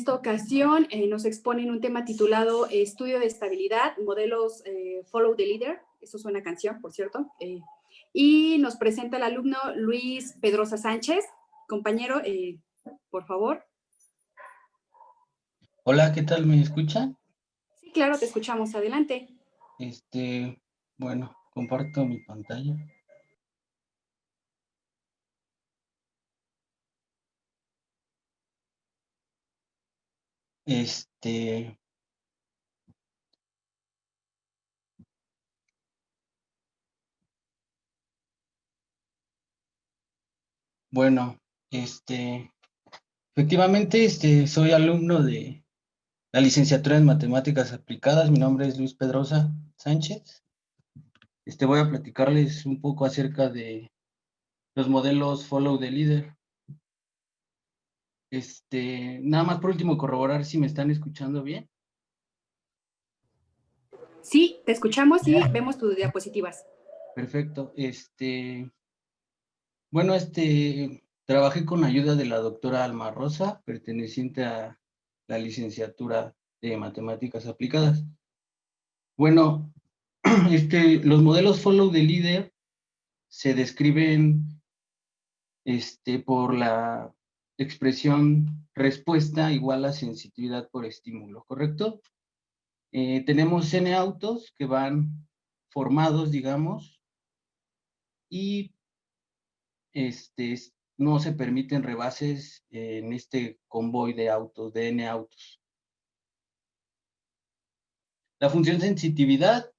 esta ocasión nos exponen un tema titulado Estudio de estabilidad, modelos Follow the Leader. Eso es una canción, por cierto. Y nos presenta el alumno Luis Pedrosa Sánchez. Compañero, por favor. Hola, ¿qué tal? ¿Me escuchan? Sí, claro, te escuchamos. Adelante. Bueno, comparto mi pantalla. Bueno, efectivamente, soy alumno de la licenciatura en Matemáticas Aplicadas. Mi nombre es Luis Pedrosa Sánchez. Voy a platicarles un poco acerca de los modelos Follow the Leader. Nada más por último corroborar si me están escuchando bien. Sí, te escuchamos y vemos tus diapositivas. Perfecto. Bueno, trabajé con ayuda de la doctora Alma Rosa, perteneciente a la licenciatura de Matemáticas Aplicadas. Bueno, los modelos Follow the Leader se describen por la expresión respuesta igual a sensitividad por estímulo, ¿correcto? Tenemos N autos que van formados, digamos, y no se permiten rebases en este convoy de autos, de N autos. La función sensitividad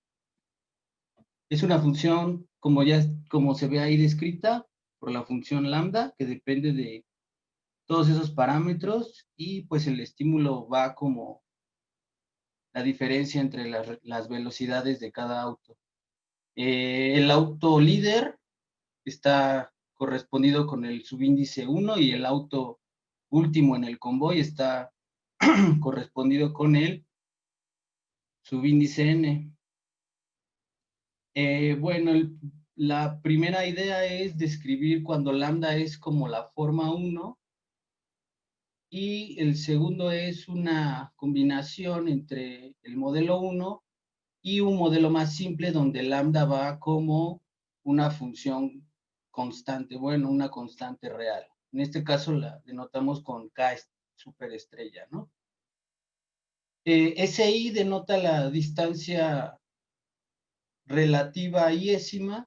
es una función, como se ve ahí descrita, por la función lambda, que depende de todos esos parámetros, y pues el estímulo va como la diferencia entre las velocidades de cada auto. El auto líder está correspondido con el subíndice 1 y el auto último en el convoy está correspondido con el subíndice n. Bueno, la primera idea es describir cuando lambda es como la forma 1 y el segundo es una combinación entre el modelo 1 y un modelo más simple donde lambda va como una función constante, bueno, una constante real. En este caso la denotamos con K superestrella, ¿no? SI denota la distancia relativa iésima,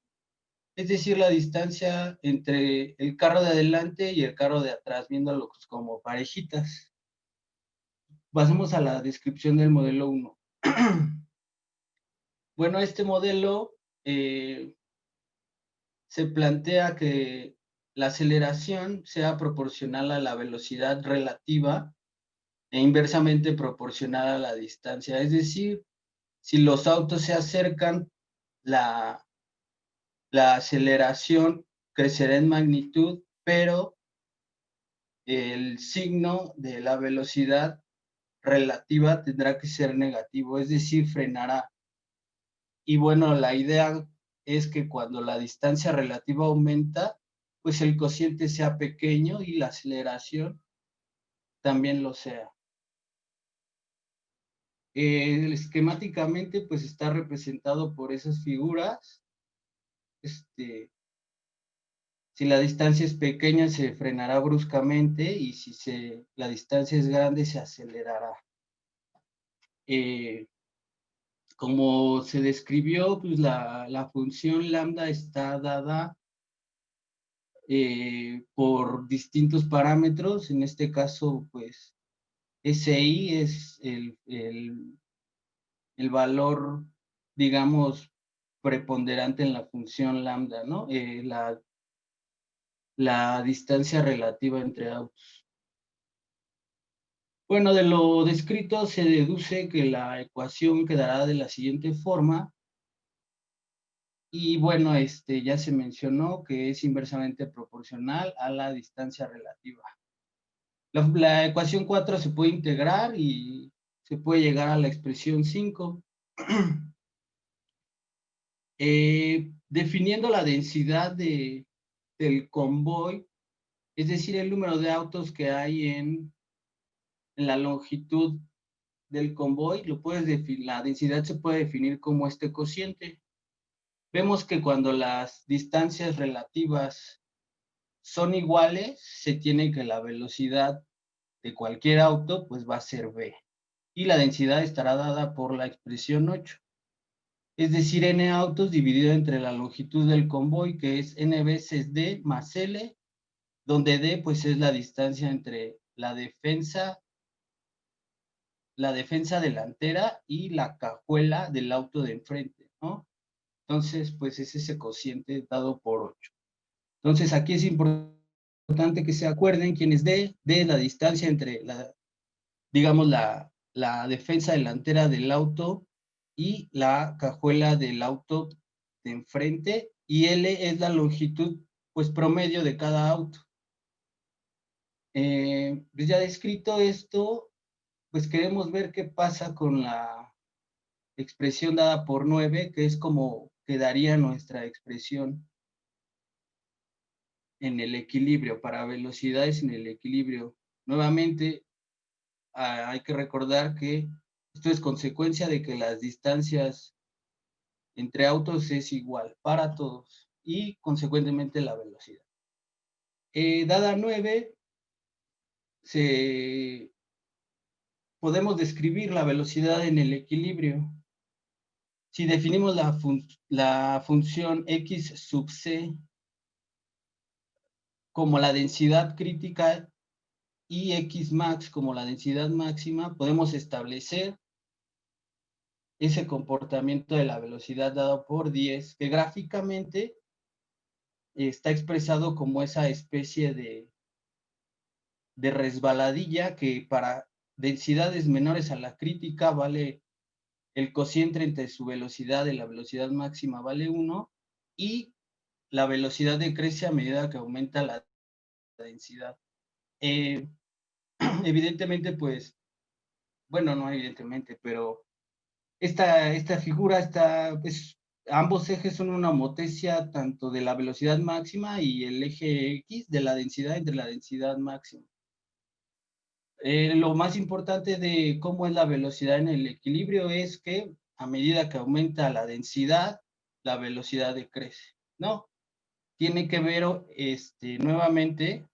es decir, la distancia entre el carro de adelante y el carro de atrás, viéndolos como parejitas. Pasemos a la descripción del modelo 1. Bueno, este modelo se plantea que la aceleración sea proporcional a la velocidad relativa e inversamente proporcional a la distancia. Es decir, si los autos se acercan, la aceleración crecerá en magnitud, pero el signo de la velocidad relativa tendrá que ser negativo, es decir, frenará. Y bueno, la idea es que cuando la distancia relativa aumenta, pues el cociente sea pequeño y la aceleración también lo sea. Esquemáticamente, pues está representado por esas figuras. Si la distancia es pequeña, se frenará bruscamente y si la distancia es grande, se acelerará. Como se describió, pues la función lambda está dada por distintos parámetros. En este caso, pues, SI es el valor, digamos, preponderante en la función lambda, ¿no? La distancia relativa entre autos. Bueno, de lo descrito se deduce que la ecuación quedará de la siguiente forma. Y bueno, ya se mencionó que es inversamente proporcional a la distancia relativa. La ecuación 4 se puede integrar y se puede llegar a la expresión 5. Definiendo la densidad del convoy, es decir, el número de autos que hay en en la longitud del convoy, la densidad se puede definir como este cociente. Vemos que cuando las distancias relativas son iguales, se tiene que la velocidad de cualquier auto pues va a ser v. Y la densidad estará dada por la expresión 8. Es decir, n autos dividido entre la longitud del convoy, que es n veces d más l, donde d pues es la distancia entre la defensa delantera y la cajuela del auto de enfrente, ¿no? Entonces, pues es ese cociente dado por 8. Entonces, aquí es importante que se acuerden quién es D. D es la distancia entre, digamos, la defensa delantera del auto y la cajuela del auto de enfrente, y L es la longitud, pues, promedio de cada auto. Pues ya descrito esto, pues queremos ver qué pasa con la expresión dada por 9, que es como quedaría nuestra expresión en el equilibrio, para velocidades en el equilibrio. Nuevamente, hay que recordar que esto es consecuencia de que las distancias entre autos es igual para todos y consecuentemente la velocidad. Dada 9, podemos describir la velocidad en el equilibrio. Si definimos la función x sub c como la densidad crítica y x max como la densidad máxima, podemos establecer ese comportamiento de la velocidad dado por 10, que gráficamente está expresado como esa especie de resbaladilla que para densidades menores a la crítica vale el cociente entre su velocidad y la velocidad máxima vale 1, y la velocidad decrece a medida que aumenta la densidad. Evidentemente, pues, bueno, no evidentemente, pero esta figura pues, ambos ejes son una homotesia tanto de la velocidad máxima y el eje X de la densidad entre la densidad máxima. Lo más importante de cómo es la velocidad en el equilibrio es que a medida que aumenta la densidad, la velocidad decrece, ¿no? Tiene que ver nuevamente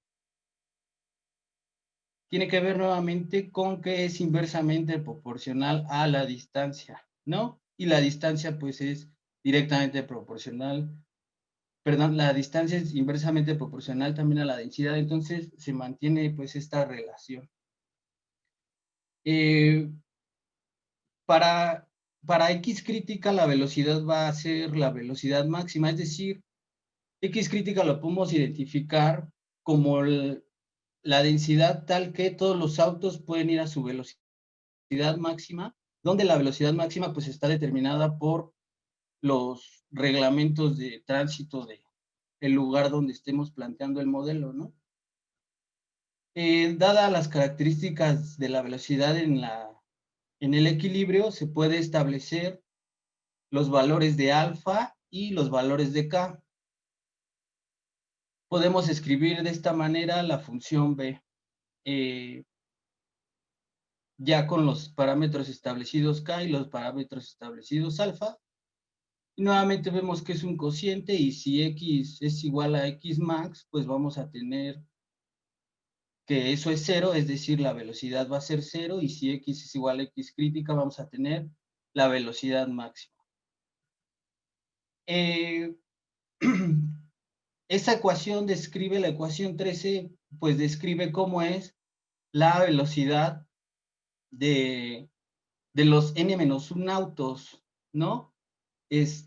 con que es inversamente proporcional a la distancia, ¿no? Y la distancia pues es directamente proporcional, perdón, la distancia es inversamente proporcional también a la densidad, entonces se mantiene pues esta relación. Para X crítica la velocidad va a ser la velocidad máxima, es decir, X crítica lo podemos identificar como la densidad tal que todos los autos pueden ir a su velocidad máxima, donde la velocidad máxima pues está determinada por los reglamentos de tránsito del lugar donde estemos planteando el modelo, ¿no? Dadas las características de la velocidad en el equilibrio, se puede establecer los valores de alfa y los valores de k. Podemos escribir de esta manera la función b. Ya con los parámetros establecidos k y los parámetros establecidos alfa. Y nuevamente vemos que es un cociente, y si x es igual a x max, pues vamos a tener que eso es 0, es decir, la velocidad va a ser 0, y si x es igual a x crítica, vamos a tener la velocidad máxima. Esa ecuación describe, la ecuación 13, pues describe cómo es la velocidad de los n-1 autos, ¿no? Los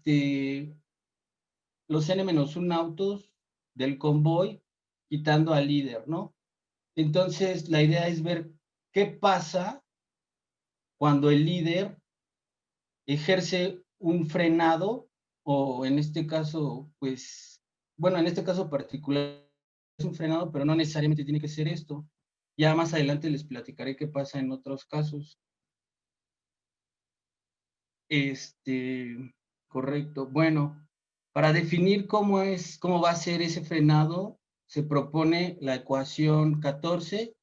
n-1 autos del convoy quitando al líder, ¿no? Entonces, la idea es ver qué pasa cuando el líder ejerce un frenado, o en este caso, pues, bueno, en este caso particular es un frenado, pero no necesariamente tiene que ser esto. Ya más adelante les platicaré qué pasa en otros casos. Correcto. Bueno, para definir cómo va a ser ese frenado, se propone la ecuación 14,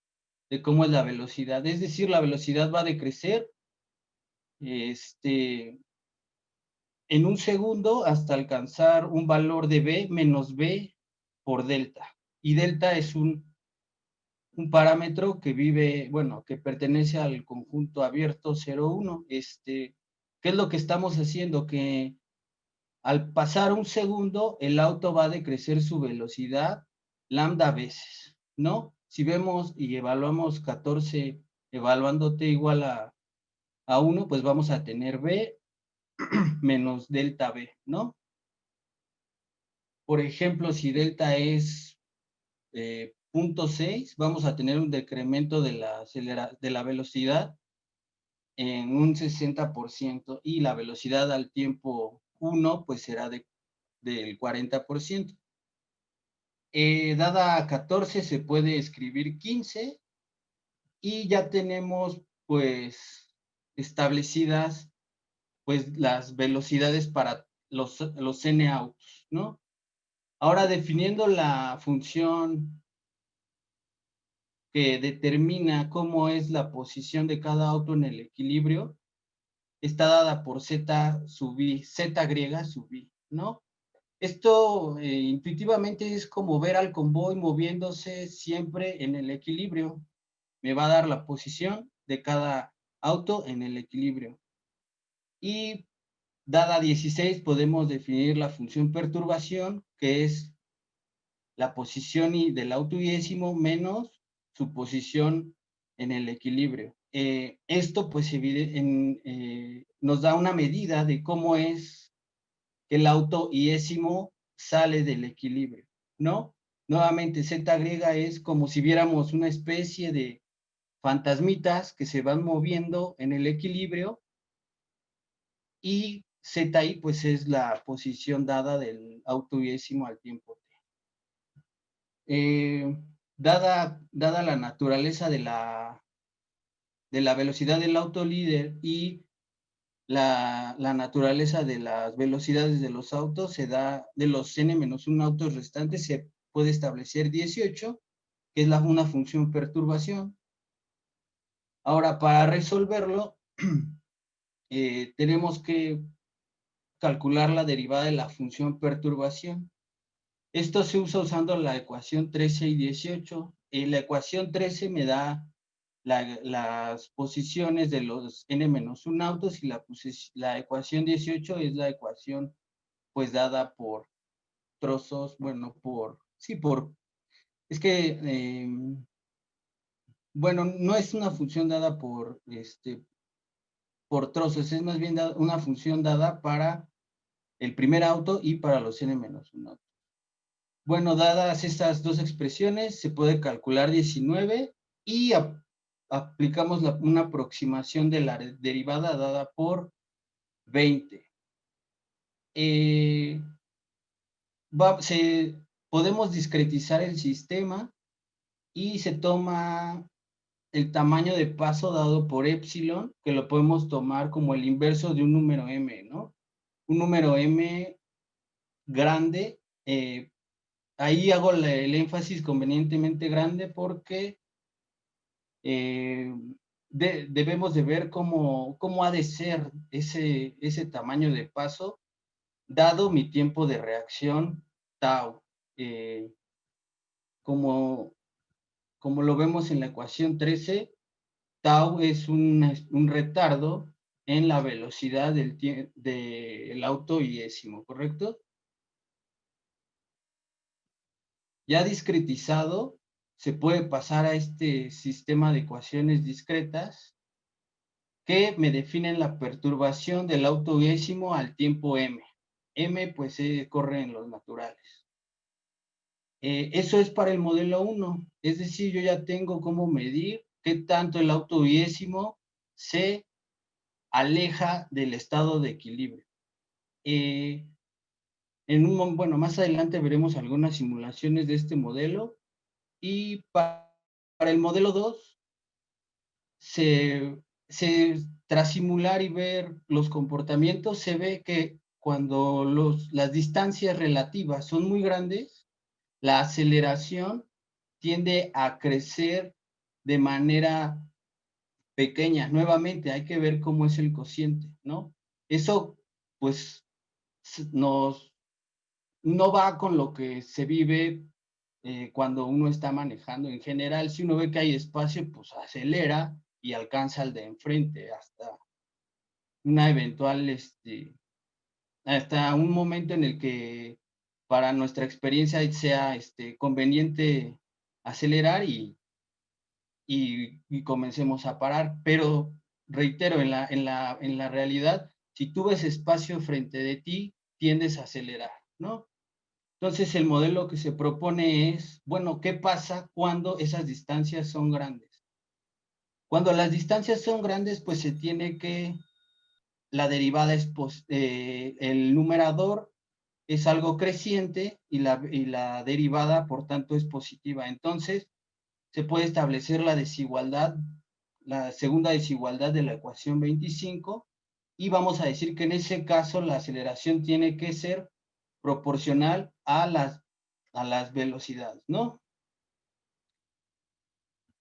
de cómo es la velocidad. Es decir, la velocidad va a decrecer en un segundo hasta alcanzar un valor de v menos v por delta. Y delta es un parámetro que que pertenece al conjunto abierto 0,1. ¿Qué es lo que estamos haciendo? Que al pasar un segundo, el auto va a decrecer su velocidad lambda veces, ¿no? Si vemos y evaluamos 14, evaluando t igual a 1, pues vamos a tener v menos delta v, ¿no? Por ejemplo, si delta es 0,6, vamos a tener un decremento de la velocidad en un 60% y la velocidad al tiempo 1 pues será del 40%. Dada 14 se puede escribir 15 y ya tenemos pues establecidas pues las velocidades para los n autos, ¿no? Ahora definiendo la función que determina cómo es la posición de cada auto en el equilibrio, está dada por z sub i, z griega sub i, ¿no? Esto intuitivamente es como ver al convoy moviéndose siempre en el equilibrio. Me va a dar la posición de cada auto en el equilibrio. Y dada 16 podemos definir la función perturbación, que es la posición del auto iésimo menos su posición en el equilibrio. Esto pues nos da una medida de cómo es que el auto iésimo sale del equilibrio, ¿no? Nuevamente, z griega es como si viéramos una especie de fantasmitas que se van moviendo en el equilibrio y zi pues es la posición dada del auto iésimo al tiempo t. Dada la naturaleza de la velocidad del auto líder y la naturaleza de las velocidades de los autos, se da de los n-1 autos restantes, se puede establecer 18, que es una función perturbación. Ahora, para resolverlo, tenemos que calcular la derivada de la función perturbación. Esto se usa usando la ecuación 13 y 18. La ecuación 13 me da las posiciones de los n-1 autos y la ecuación 18 es la ecuación pues dada por trozos, bueno, es que, bueno, no es una función dada por trozos, es más bien una función dada para el primer auto y para los n-1 autos. Bueno, dadas estas dos expresiones, se puede calcular 19 y aplicamos una aproximación de la derivada dada por 20. Podemos discretizar el sistema y se toma el tamaño de paso dado por épsilon, que lo podemos tomar como el inverso de un número m, ¿no? Un número m grande, ahí hago el énfasis convenientemente grande porque debemos de ver cómo ha de ser ese tamaño de paso dado mi tiempo de reacción tau. Como lo vemos en la ecuación 13, tau es un retardo en la velocidad del auto iésimo, ¿correcto? Ya discretizado, se puede pasar a este sistema de ecuaciones discretas que me definen la perturbación del auto iésimo al tiempo m. M pues corre en los naturales. Eso es para el modelo 1, es decir, yo ya tengo cómo medir qué tanto el auto iésimo se aleja del estado de equilibrio. Bueno, más adelante veremos algunas simulaciones de este modelo y para el modelo 2 tras simular y ver los comportamientos se ve que cuando las distancias relativas son muy grandes, la aceleración tiende a crecer de manera pequeña. Nuevamente, hay que ver cómo es el cociente, ¿no? Eso, pues, no va con lo que se vive cuando uno está manejando. En general, si uno ve que hay espacio, pues acelera y alcanza al de enfrente hasta una eventual, hasta un momento en el que para nuestra experiencia sea conveniente acelerar y comencemos a parar. Pero reitero, en la realidad, si tú ves espacio frente de ti, tiendes a acelerar, ¿no? Entonces, el modelo que se propone es, bueno, ¿qué pasa cuando esas distancias son grandes? Cuando las distancias son grandes, pues se tiene que, la derivada es, el numerador es algo creciente y la derivada, por tanto, es positiva. Entonces, se puede establecer la desigualdad, la segunda desigualdad de la ecuación 25, y vamos a decir que en ese caso la aceleración tiene que ser proporcional a las velocidades, ¿no?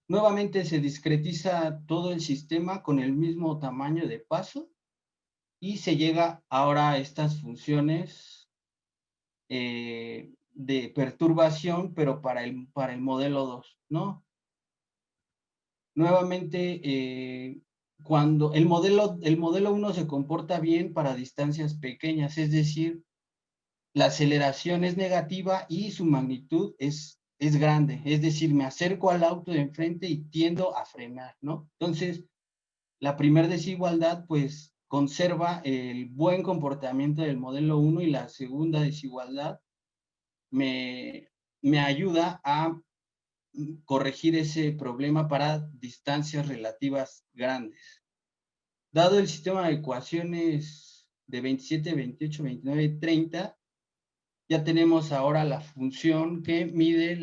Nuevamente se discretiza todo el sistema con el mismo tamaño de paso y se llega ahora a estas funciones de perturbación, pero para el modelo 2, ¿no? Nuevamente, cuando el modelo 1 se comporta bien para distancias pequeñas, es decir, la aceleración es negativa y su magnitud es grande, es decir, me acerco al auto de enfrente y tiendo a frenar, ¿no? Entonces, la primera desigualdad, pues, conserva el buen comportamiento del modelo 1 y la segunda desigualdad me ayuda a corregir ese problema para distancias relativas grandes. Dado el sistema de ecuaciones de 27, 28, 29, 30, ya tenemos ahora la función que mide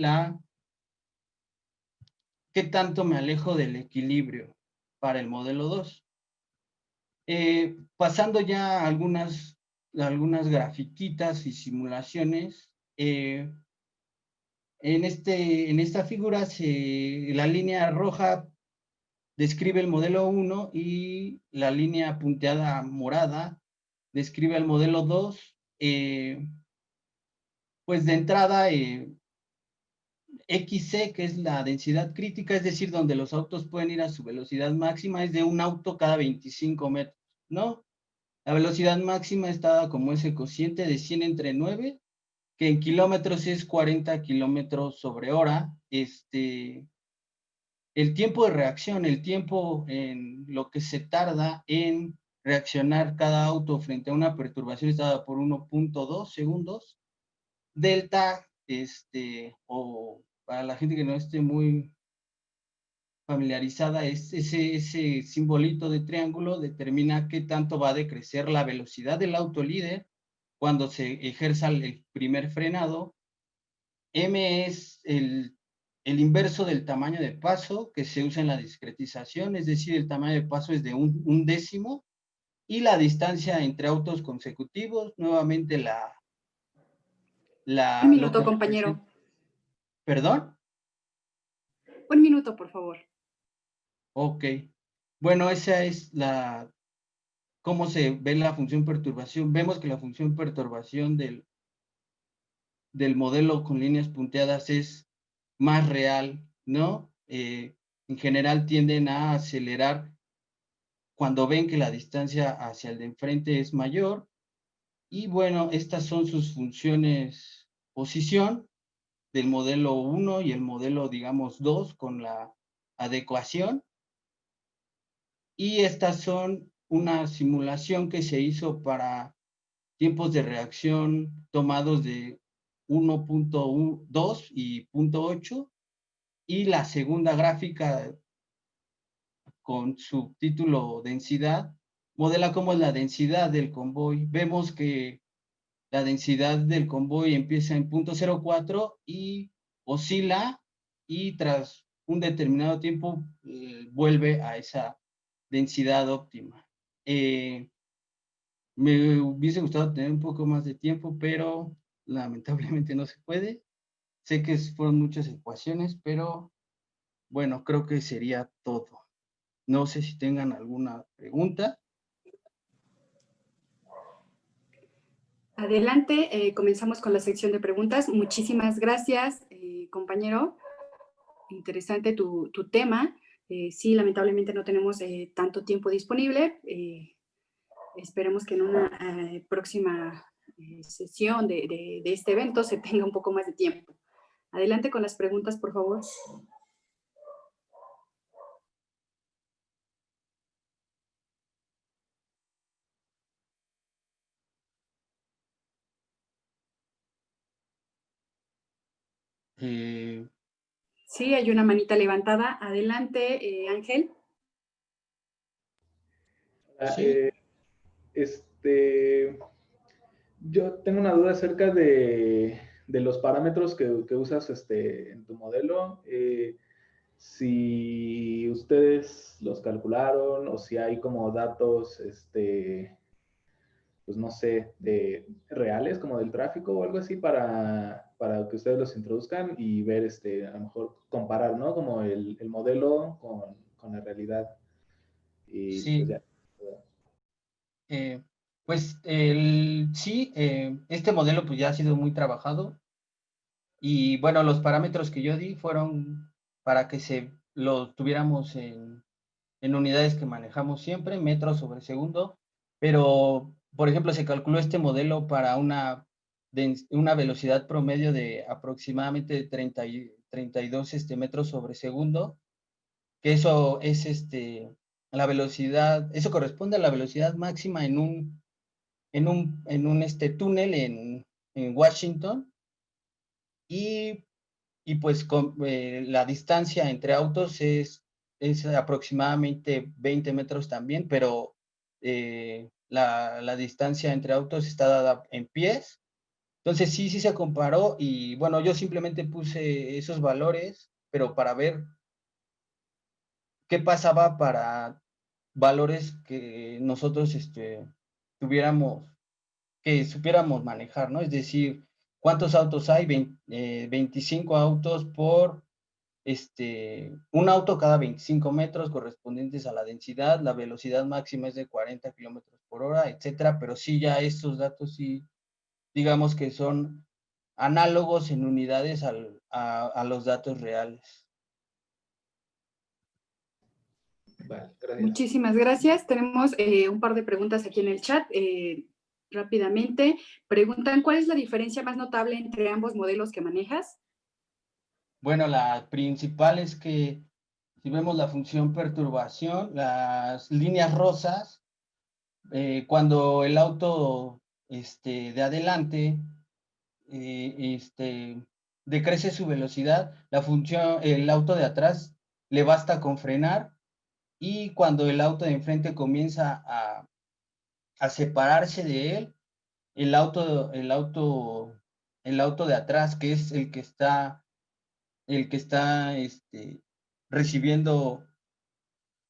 qué tanto me alejo del equilibrio para el modelo 2. Pasando ya a algunas grafiquitas y simulaciones, en esta figura la línea roja describe el modelo 1 y la línea punteada morada describe el modelo 2. Pues de entrada, XC, que es la densidad crítica, es decir, donde los autos pueden ir a su velocidad máxima, es de un auto cada 25 metros, ¿no? La velocidad máxima está dada como ese cociente de 100 entre 9, que en kilómetros es 40 kilómetros sobre hora. El tiempo de reacción, el tiempo en lo que se tarda en reaccionar cada auto frente a una perturbación está dada por 1.2 segundos. Delta, o para la gente que no esté muy familiarizada, ese simbolito de triángulo determina qué tanto va a decrecer la velocidad del auto líder cuando se ejerza el primer frenado. M es el inverso del tamaño de paso que se usa en la discretización, es decir, el tamaño de paso es de un décimo, y la distancia entre autos consecutivos, nuevamente Un lo que minuto, representa. compañero. ¿Perdón? Un minuto, por favor. Ok. Bueno, esa es cómo se ve la función perturbación. Vemos que la función perturbación del modelo con líneas punteadas es más real, ¿no? En general tienden a acelerar cuando ven que la distancia hacia el de enfrente es mayor. Y bueno, estas son sus funciones posición del modelo 1 y el modelo, digamos, 2 con la adecuación. Y estas son una simulación que se hizo para tiempos de reacción tomados de 1.2 y 0.8, y la segunda gráfica con subtítulo densidad modela cómo es la densidad del convoy. Vemos que la densidad del convoy empieza en 0.04 y oscila, y tras un determinado tiempo vuelve a esa densidad óptima. Me hubiese gustado tener un poco más de tiempo, pero lamentablemente no se puede. Sé que fueron muchas ecuaciones, pero bueno, creo que sería todo. No sé si tengan alguna pregunta. Adelante, comenzamos con la sección de preguntas. Muchísimas gracias, compañero. Interesante tu tema. Sí, lamentablemente no tenemos tanto tiempo disponible. Esperemos que en una próxima sesión de este evento se tenga un poco más de tiempo. Adelante con las preguntas, por favor. Sí, hay una manita levantada. Adelante, Ángel. Sí. Yo tengo una duda acerca de los parámetros que usas en tu modelo. Si ustedes los calcularon o si hay como datos, pues no sé, reales como del tráfico o algo así para que ustedes los introduzcan y ver, a lo mejor comparar, ¿no? Como el modelo con la realidad. Y pues Sí. ya. Pues sí, este modelo pues ya ha sido muy trabajado y bueno, los parámetros que yo di fueron para que lo tuviéramos en unidades que manejamos siempre, metros sobre segundo, pero por ejemplo se calculó este modelo para una velocidad promedio de aproximadamente 32 metros sobre segundo, que eso es la velocidad, eso corresponde a la velocidad máxima en un túnel en Washington y, pues la distancia entre autos es aproximadamente 20 metros también, pero la distancia entre autos está dada en pies. Entonces sí se comparó y bueno, yo simplemente puse esos valores, pero para ver qué pasaba para valores que nosotros tuviéramos que supiéramos manejar, ¿no? Es decir, ¿cuántos autos hay? 25 autos por, un auto cada 25 metros correspondientes a la densidad, la velocidad máxima es de 40 kilómetros por hora, etcétera, pero sí ya estos datos sí, digamos que son análogos en unidades a los datos reales. Vale, gracias. Muchísimas gracias. Tenemos un par de preguntas aquí en el chat. Rápidamente, preguntan, ¿cuál es la diferencia más notable entre ambos modelos que manejas? Bueno, la principal es que si vemos la función perturbación, las líneas rosas, cuando el auto de adelante decrece su velocidad, el auto de atrás le basta con frenar y cuando el auto de enfrente comienza a separarse de él, el auto de atrás, que es el que está recibiendo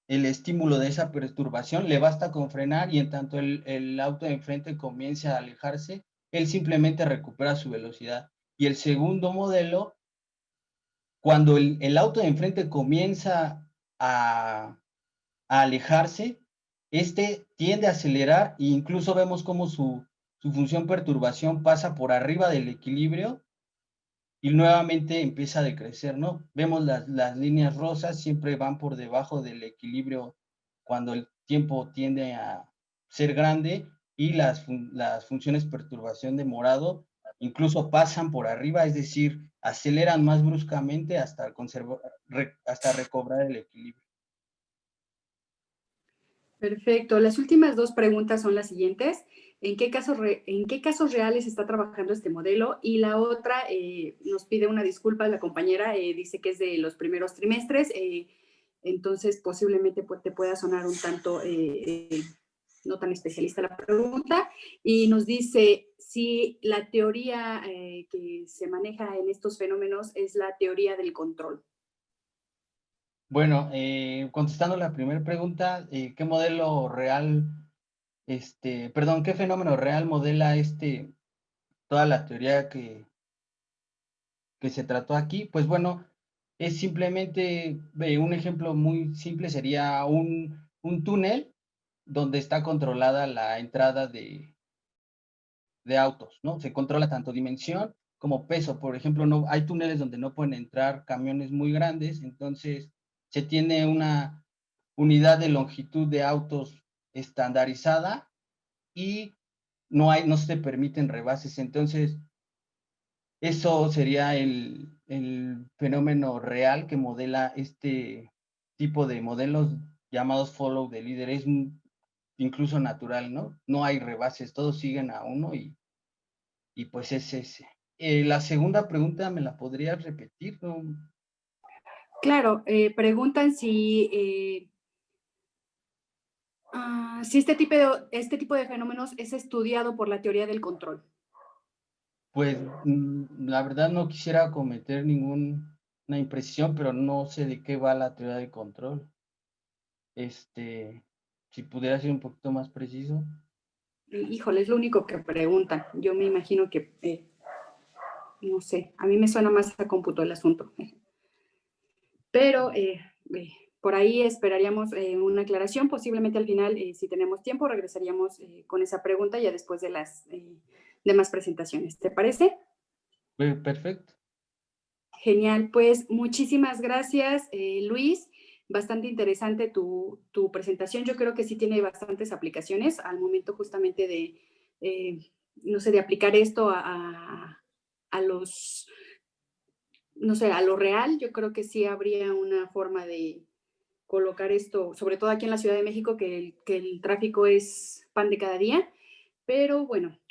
el estímulo de esa perturbación, le basta con frenar y en tanto el auto de enfrente comience a alejarse, él simplemente recupera su velocidad. Y el segundo modelo, cuando el auto de enfrente comienza a alejarse, tiende a acelerar e incluso vemos cómo su función perturbación pasa por arriba del equilibrio y nuevamente empieza a decrecer, ¿no? Vemos las líneas rosas siempre van por debajo del equilibrio cuando el tiempo tiende a ser grande y las funciones perturbación de morado incluso pasan por arriba, es decir, aceleran más bruscamente hasta recobrar el equilibrio. Perfecto. Las últimas dos preguntas son las siguientes. ¿En qué casos reales está trabajando este modelo? Y la otra, nos pide una disculpa la compañera, dice que es de los primeros trimestres, entonces posiblemente te pueda sonar un tanto no tan especialista la pregunta, y nos dice si la teoría que se maneja en estos fenómenos es la teoría del control. Bueno, contestando la primera pregunta, ¿qué modelo real, qué fenómeno real modela toda la teoría que se trató aquí? Pues bueno, es simplemente, un ejemplo muy simple sería un túnel donde está controlada la entrada de autos, ¿no? Se controla tanto dimensión como peso. Por ejemplo, no, hay túneles donde no pueden entrar camiones muy grandes, entonces se tiene una unidad de longitud de autos estandarizada y no se permiten rebases. Entonces, eso sería el fenómeno real que modela este tipo de modelos llamados follow the leader. Es incluso natural, ¿no? No hay rebases, todos siguen a uno y pues es ese. La segunda pregunta, ¿me la podrías repetir? No. Claro, preguntan si este tipo de fenómenos es estudiado por la teoría del control. Pues la verdad no quisiera cometer ninguna imprecisión, pero no sé de qué va la teoría de control. Si pudiera ser un poquito más preciso. Híjole, es lo único que preguntan. Yo me imagino que, no sé, a mí me suena más a cómputo el asunto. Pero por ahí esperaríamos una aclaración. Posiblemente al final, si tenemos tiempo, regresaríamos con esa pregunta ya después de las demás presentaciones. ¿Te parece? Perfecto. Genial, pues muchísimas gracias, Luis. Bastante interesante tu presentación. Yo creo que sí tiene bastantes aplicaciones al momento justamente de, no sé, de aplicar esto a los, no sé, a lo real. Yo creo que sí habría una forma de colocar esto, sobre todo aquí en la Ciudad de México, que el tráfico es pan de cada día. Pero bueno,